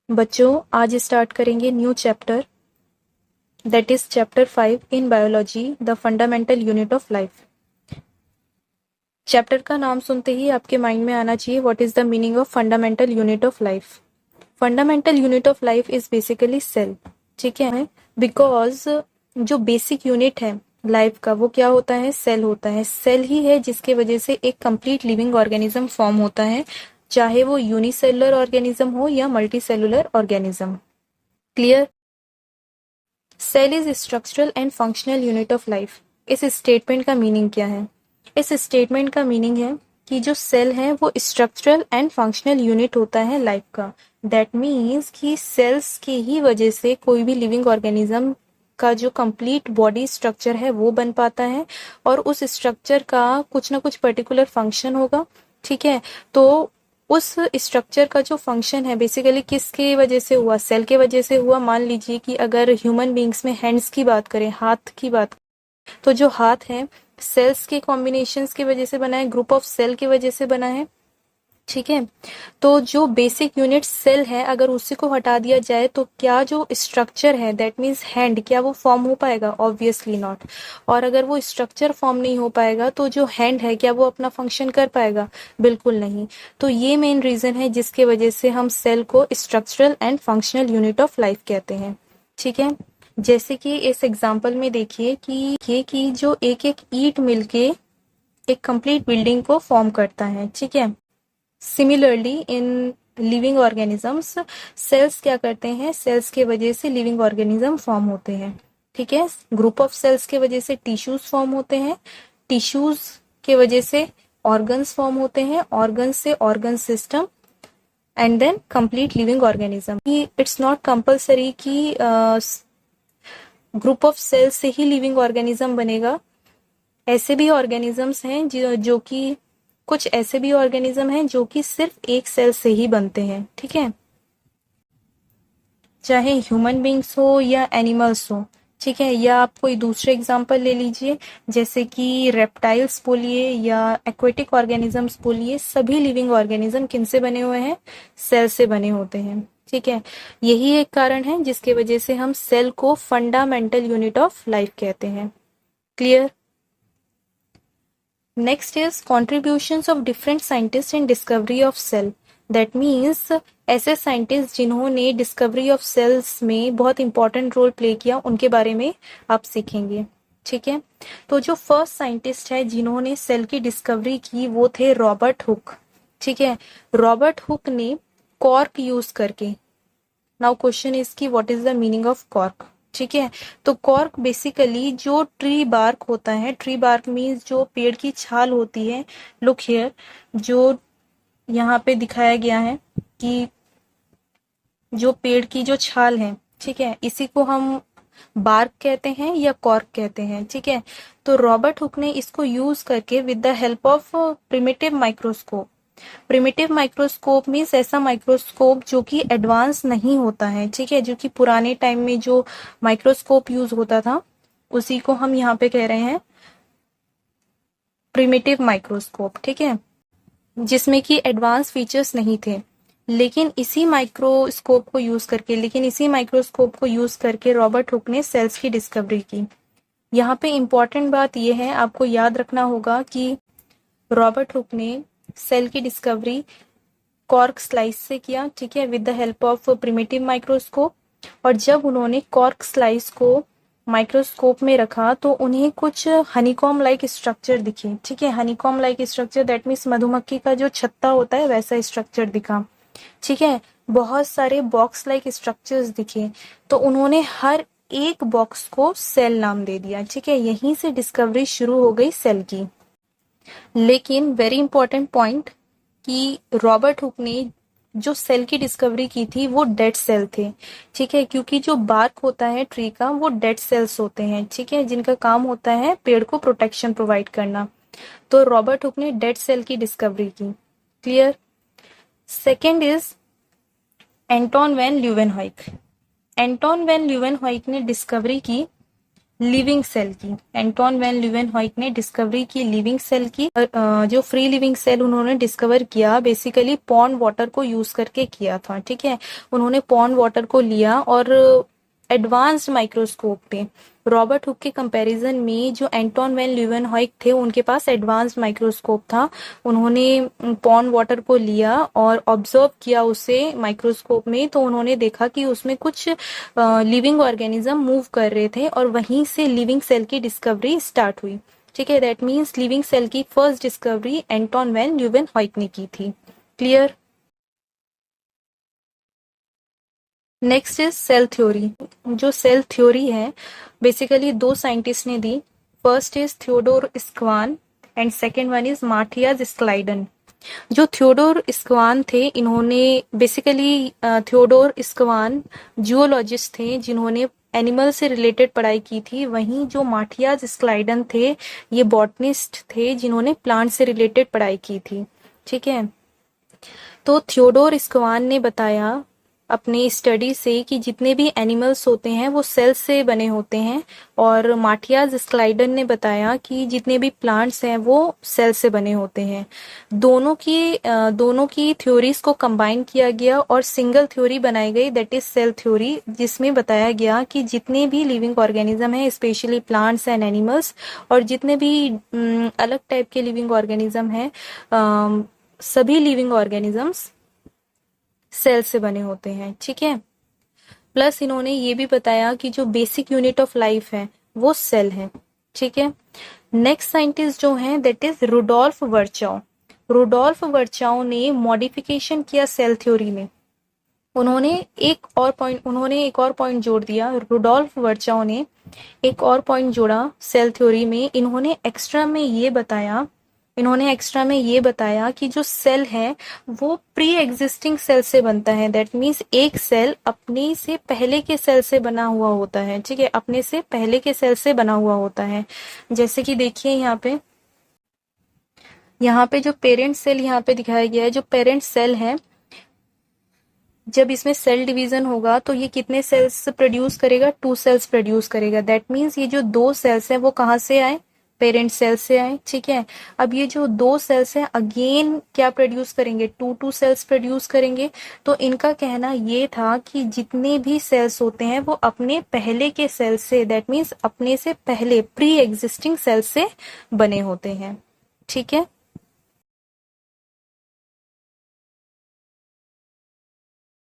बच्चों आज स्टार्ट करेंगे new chapter that is chapter 5 in biology the fundamental unit of life. Chapter का नाम सुनते ही आपके माइंड में आना चाहिए what is the meaning of fundamental unit of life. Fundamental unit of life is basically cell. ठीक है, बिकॉज जो बेसिक यूनिट है लाइफ का वो क्या होता है, सेल होता है। सेल ही है जिसके वजह से एक कंप्लीट लिविंग ऑर्गेनिज्म फॉर्म होता है, चाहे वो यूनिसेलुलर ऑर्गेनिज्म हो या multi cellular organism. Clear? Cell is structural and functional unit of life. इस स्टेटमेंट का मीनिंग क्या है? इस स्टेटमेंट का मीनिंग है कि जो सेल है वो स्ट्रक्चरल एंड फंक्शनल यूनिट होता है लाइफ का। दैट मीन्स कि सेल्स की ही वजह से कोई भी लिविंग ऑर्गेनिज्म का जो कंप्लीट बॉडी स्ट्रक्चर है वो बन पाता है, और उस स्ट्रक्चर का कुछ ना कुछ पर्टिकुलर फंक्शन होगा। ठीक है, तो उस स्ट्रक्चर का जो फंक्शन है बेसिकली किसकी वजह से हुआ, सेल के वजह से हुआ। मान लीजिए कि अगर ह्यूमन बींग्स में हैंड्स की बात करें, हाथ की बात करें, तो जो हाथ है सेल्स के कॉम्बिनेशंस की वजह से बना है, ग्रुप ऑफ सेल की वजह से बना है। ठीक है, तो जो बेसिक यूनिट सेल है अगर उसी को हटा दिया जाए तो क्या जो स्ट्रक्चर है दैट मीन्स हैंड, क्या वो फॉर्म हो पाएगा? Obviously not. और अगर वो स्ट्रक्चर फॉर्म नहीं हो पाएगा तो जो हैंड है क्या वो अपना फंक्शन कर पाएगा? बिल्कुल नहीं। तो ये मेन रीजन है जिसके वजह से हम सेल को structural and functional unit of life कहते हैं। ठीक है, जैसे कि इस एग्जाम्पल में देखिए कि ये कि जो एक एक ईंट मिलके एक कंप्लीट बिल्डिंग को फॉर्म करता है। ठीक है, similarly in living organisms cells क्या करते हैं, सेल्स के वजह से लिविंग ऑर्गेनिज्म फॉर्म होते हैं। ठीक है, ग्रुप ऑफ सेल्स के वजह से टिश्यूज फॉर्म होते हैं, टिश्यूज के वजह से ऑर्गन्स फॉर्म होते हैं, ऑर्गन्स से organ system, and then complete living organism. It's not compulsory कि ग्रुप ऑफ सेल्स से ही लिविंग ऑर्गेनिज्म बनेगा। ऐसे भी ऑर्गेनिजम्स हैं जो कि कुछ ऐसे भी ऑर्गेनिज्म हैं जो कि सिर्फ एक सेल से ही बनते हैं। ठीक है, चाहे ह्यूमन बींग्स हो या एनिमल्स हो। ठीक है, या आप कोई दूसरे एग्जांपल ले लीजिए जैसे कि रेप्टाइल्स बोलिए या एक्वेटिक ऑर्गेनिजम्स बोलिए, सभी लिविंग ऑर्गेनिज्म किनसे बने हुए हैं? सेल से बने होते हैं। ठीक है, यही एक कारण है जिसके वजह से हम सेल को फंडामेंटल यूनिट ऑफ लाइफ कहते हैं। Clear? Next is contributions of different scientists in discovery of cell. That means ऐसे साइंटिस्ट जिन्होंने डिस्कवरी ऑफ सेल्स में बहुत इंपॉर्टेंट रोल प्ले किया उनके बारे में आप सीखेंगे। ठीक है, तो जो फर्स्ट साइंटिस्ट है जिन्होंने सेल की डिस्कवरी की वो थे रॉबर्ट हुक। ठीक है, रॉबर्ट हुक ने कॉर्क यूज करके, नाउ क्वेश्चन इज की what is the meaning of cork. ठीक है, तो कॉर्क बेसिकली जो ट्री बार्क होता है, ट्री बार्क मीन्स जो पेड़ की छाल होती है। लुक हियर, जो यहाँ पे दिखाया गया है कि जो पेड़ की जो छाल है, ठीक है, इसी को हम बार्क कहते हैं या कॉर्क कहते हैं। ठीक है, तो रॉबर्ट हुक ने इसको यूज करके with the help of primitive microscope, primitive microscope means ऐसा माइक्रोस्कोप जो कि एडवांस नहीं होता है। ठीक है, जो कि पुराने टाइम में जो माइक्रोस्कोप यूज होता था उसी को हम यहाँ पे कह रहे हैं प्रिमिटिव माइक्रोस्कोप। ठीक है, जिसमें कि एडवांस फीचर्स नहीं थे, लेकिन इसी माइक्रोस्कोप को यूज करके रॉबर्ट हुक ने सेल्स की डिस्कवरी की। यहाँ पे इंपॉर्टेंट बात यह है, आपको याद रखना होगा कि रॉबर्ट हुक ने सेल की डिस्कवरी कॉर्क स्लाइस से किया। ठीक है, with the help of primitive microscope. और जब उन्होंने कॉर्क स्लाइस को माइक्रोस्कोप में रखा तो उन्हें कुछ हनीकॉम लाइक स्ट्रक्चर दिखे। ठीक है, honeycomb like structure that means मधुमक्खी का जो छत्ता होता है वैसा स्ट्रक्चर दिखा। ठीक है, बहुत सारे बॉक्स लाइक स्ट्रक्चर्स दिखे, तो उन्होंने हर एक बॉक्स को सेल नाम दे दिया। ठीक है, यहीं से डिस्कवरी शुरू हो गई सेल की। लेकिन वेरी इंपॉर्टेंट पॉइंट कि रॉबर्ट हुक ने जो सेल की डिस्कवरी की थी वो डेड सेल थे। ठीक है, क्योंकि जो बार्क होता है ट्री का वो डेड सेल्स होते हैं। ठीक है, जिनका काम होता है पेड़ को प्रोटेक्शन प्रोवाइड करना। तो रॉबर्ट हुक ने डेड सेल की डिस्कवरी की। Clear? Second is Anton van Leeuwenhoek. Anton van Leeuwenhoek ने डिस्कवरी की लिविंग सेल की। एंटोन वैन ल्यूवेनहॉइक ने डिस्कवरी की लिविंग सेल की। जो फ्री लिविंग सेल उन्होंने डिस्कवर किया बेसिकली पॉन्ड वाटर को यूज करके किया था। ठीक है, उन्होंने पॉन्ड वाटर को लिया और एडवांस्ड माइक्रोस्कोप पे रॉबर्ट हुक के कंपैरिजन में जो एंटोन वैन ल्यूवेनहॉइक थे उनके पास एडवांस्ड माइक्रोस्कोप था। उन्होंने पॉन्ड वाटर को लिया और ऑब्जर्व किया उसे माइक्रोस्कोप में, तो उन्होंने देखा कि उसमें कुछ लिविंग ऑर्गेनिज्म मूव कर रहे थे और वहीं से लिविंग सेल की डिस्कवरी स्टार्ट हुई। ठीक है, दैट मीन्स लिविंग सेल की first discovery Anton van Leeuwenhoek ने की थी। Clear? Next is cell theory. जो सेल थ्योरी है बेसिकली दो साइंटिस्ट ने दी। First is Theodor Schwann and second one is Matthias Schleiden. जो थियोडोर स्क्वान थे इन्होंने बेसिकली थियोडोर स्क्वान जूलॉजिस्ट थे जिन्होंने एनिमल से रिलेटेड पढ़ाई की थी। वहीं जो मार्टियाज स्क्लाइडन थे ये बॉटनिस्ट थे जिन्होंने प्लांट से रिलेटेड पढ़ाई की थी। ठीक है, तो थियोडोर स्क्वान ने बताया अपनी स्टडी से कि जितने भी एनिमल्स होते हैं वो सेल से बने होते हैं, और मार्टियाज स्क्लाइडन ने बताया कि जितने भी प्लांट्स हैं वो सेल से बने होते हैं। दोनों की थ्योरीज को कंबाइन किया गया और सिंगल थ्योरी बनाई गई, दैट इज सेल थ्योरी, जिसमें बताया गया कि जितने भी लिविंग ऑर्गेनिज्म हैं स्पेशली प्लांट्स एंड एनिमल्स और जितने भी अलग टाइप के लिविंग ऑर्गेनिज्म हैं सभी लिविंग ऑर्गेनिजम्स सेल से बने होते हैं। ठीक है, प्लस इन्होंने ये भी बताया कि जो बेसिक यूनिट ऑफ लाइफ है वो सेल है। ठीक है, नेक्स्ट साइंटिस्ट जो हैं दैट इज रुडोल्फ वर्चाउ। रुडोल्फ वर्चाउ ने मॉडिफिकेशन किया सेल थ्योरी में। उन्होंने एक और पॉइंट जोड़ दिया। रुडोल्फ वर्चाउ ने एक और पॉइंट जोड़ा सेल थ्योरी में। इन्होंने एक्स्ट्रा में ये बताया कि जो सेल है वो प्री एग्जिस्टिंग सेल से बनता है। दैट मीन्स एक सेल अपने से पहले के सेल से बना हुआ होता है। ठीक है, अपने से पहले के सेल से बना हुआ होता है। जैसे कि देखिए यहाँ पे जो पेरेंट सेल यहाँ पे दिखाया गया है, जो पेरेंट सेल है जब इसमें सेल डिवीजन होगा तो ये कितने सेल्स प्रोड्यूस करेगा? 2 सेल्स प्रोड्यूस करेगा। दैट मीन्स ये जो 2 सेल्स है वो कहाँ से आए? पेरेंट सेल से आए। ठीक है, अब ये जो 2 सेल्स हैं अगेन क्या प्रोड्यूस करेंगे? 2 सेल्स प्रोड्यूस करेंगे। तो इनका कहना ये था कि जितने भी सेल्स होते हैं वो अपने पहले के सेल से, दैट मीन्स अपने से पहले प्री एग्जिस्टिंग सेल से बने होते हैं। ठीक है,